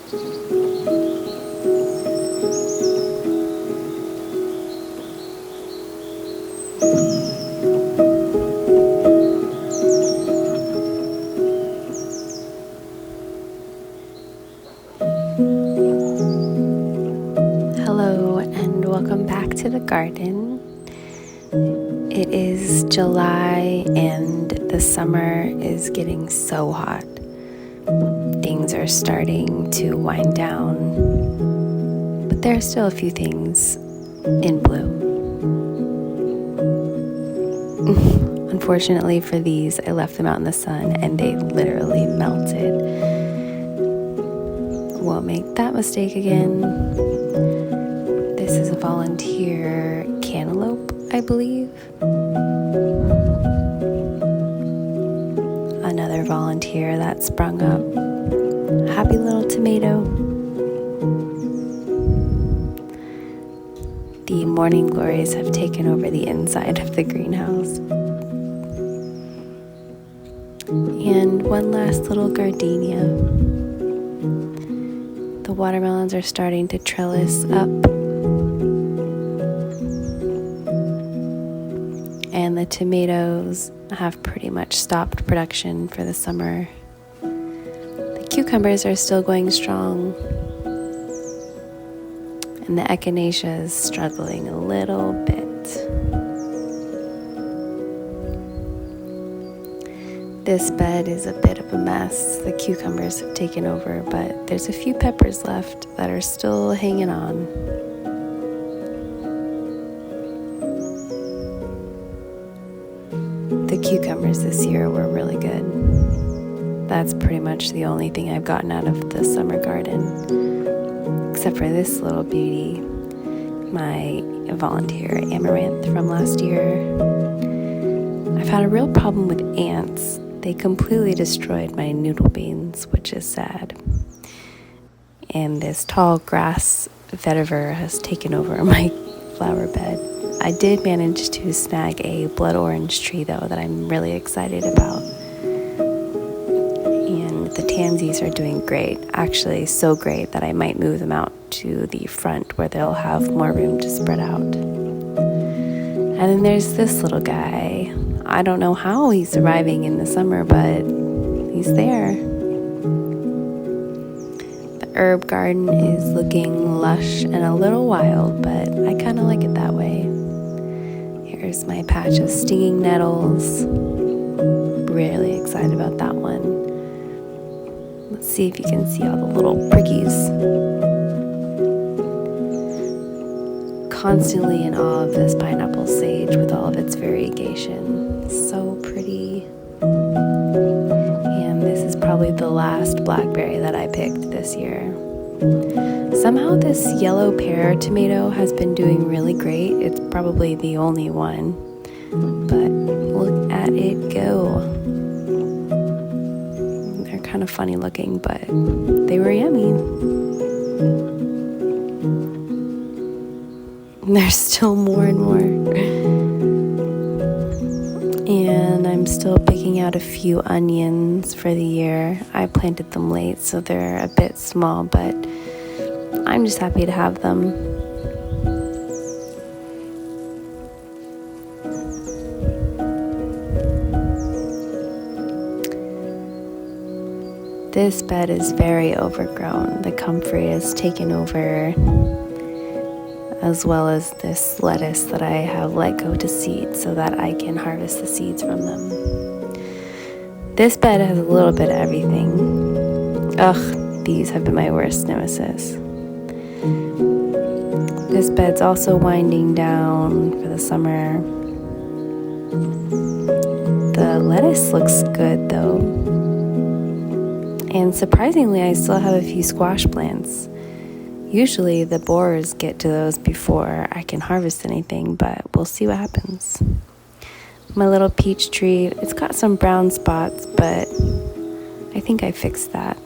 Hello and welcome back to the garden. It is July and the summer is getting so hot. Things are starting to wind down, but there are still a few things in bloom. Unfortunately for these, I left them out in the sun and they literally melted. Won't make that mistake again. This is a volunteer cantaloupe, I believe. Another volunteer that sprung up. Happy little tomato. The morning glories have taken over the inside of the greenhouse. And one last little gardenia. The watermelons are starting to trellis up. And the tomatoes have pretty much stopped production for the summer. The cucumbers are still going strong. And the echinacea is struggling a little bit. This bed is a bit of a mess. The cucumbers have taken over, but there's a few peppers left that are still hanging on. The cucumbers this year were really good. That's pretty much the only thing I've gotten out of the summer garden, except for this little beauty, my volunteer amaranth from last year. I've had a real problem with ants. They completely destroyed my noodle beans, which is sad. And this tall grass vetiver has taken over my flower bed. I did manage to snag a blood orange tree, though, that I'm really excited about. And the tansies are doing great. Actually, so great that I might move them out to the front where they'll have more room to spread out. And then there's this little guy. I don't know how he's surviving in the summer, but he's there. The herb garden is looking lush and a little wild, but I kind of like it that way. Here's my patch of stinging nettles. Really excited about that one. Let's see if you can see all the little prickies. Constantly in awe of this pineapple sage with all of its variegation. So pretty. And this is probably the last blackberry that I picked this year. Somehow this yellow pear tomato has been doing really great. It's probably the only one. But look at it go. They're kind of funny looking, but they were yummy. There's still more and more. And I'm still picking out a few onions for the year. I planted them late, so they're a bit small, but I'm just happy to have them. This bed is very overgrown. The comfrey has taken over, as well as this lettuce that I have let go to seed so that I can harvest the seeds from them. This bed has a little bit of everything. Ugh, these have been my worst nemesis. This bed's also winding down for the summer. The lettuce looks good though. And surprisingly, I still have a few squash plants. Usually the borers get to those before I can harvest anything, but we'll see what happens. My little peach tree, it's got some brown spots, but I think I fixed that.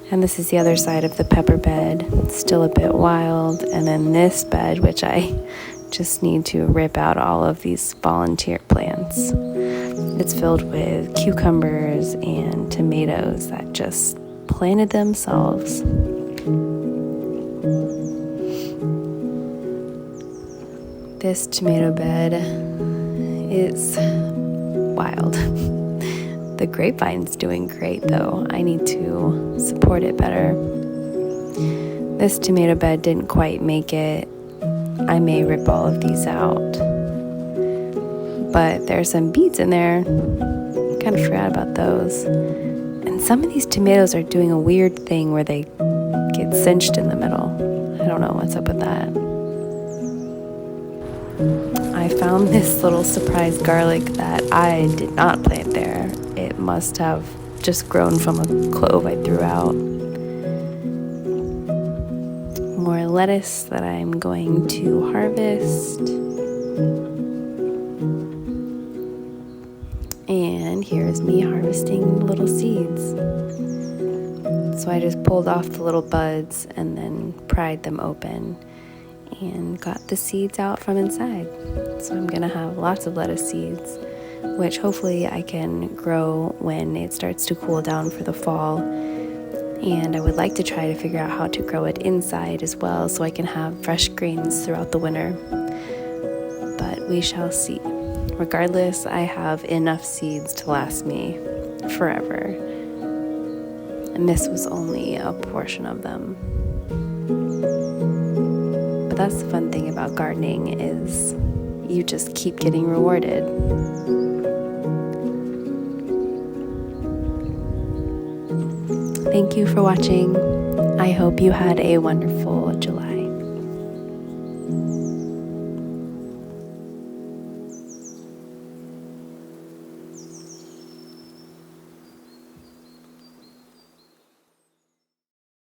And this is the other side of the pepper bed. It's still a bit wild. And then this bed, which I just need to rip out all of these volunteer plants. It's filled with cucumbers and tomatoes that just planted themselves. This tomato bed is wild. The grapevine's doing great though. I need to support it better. This tomato bed didn't quite make it. I may rip all of these out. But there's some beets in there. Kind of forgot about those. And some of these tomatoes are doing a weird thing where they get cinched in the middle. I don't know what's up with that. I found this little surprise garlic that I did not plant there. It must have just grown from a clove I threw out. More lettuce that I'm going to harvest. And here's me harvesting little seeds. So I just pulled off the little buds and then pried them open and got the seeds out from inside. So I'm gonna have lots of lettuce seeds, which hopefully I can grow when it starts to cool down for the fall. And I would like to try to figure out how to grow it inside as well so I can have fresh greens throughout the winter. But we shall see. Regardless, I have enough seeds to last me forever. And this was only a portion of them. But that's the fun thing about gardening is you just keep getting rewarded. Thank you for watching. I hope you had a wonderful July